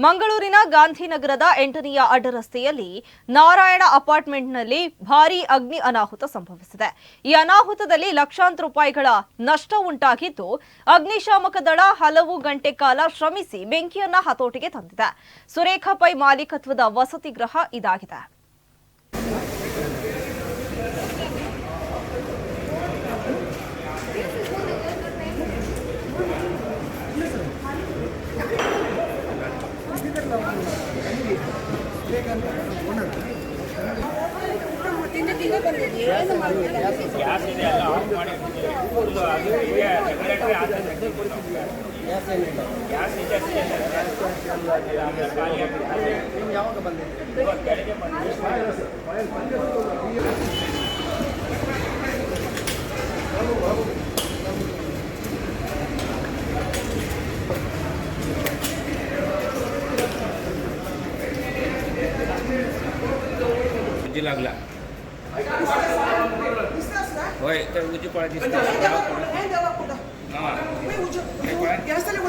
ಮಂಗಳೂರಿನ ಗಾಂಧಿನಗರದ 8ನೆಯ ಅಡ್ಡರಸ್ತೆಯಲ್ಲಿ ನಾರಾಯಣ ಅಪಾರ್ಟ್ಮೆಂಟ್ನಲ್ಲಿ ಭಾರೀ ಅಗ್ನಿ ಅನಾಹುತ ಸಂಭವಿಸಿದೆ. ಈ ಅನಾಹುತದಲ್ಲಿ ಲಕ್ಷಾಂತರ ರೂಪಾಯಿಗಳ ನಷ್ಟ ಉಂಟಾಗಿದ್ದು, ಅಗ್ನಿಶಾಮಕ ದಳ ಹಲವು ಗಂಟೆ ಕಾಲ ಶ್ರಮಿಸಿ ಬೆಂಕಿಯನ್ನ ಹತೋಟಿಗೆ ತಂದಿದೆ. ಸುರೇಖಾ ಪೈ ಮಾಲೀಕತ್ವದ ವಸತಿ ಗೃಹ ಇದಾಗಿದೆ. लागला होय तर उजी पळा दिसतो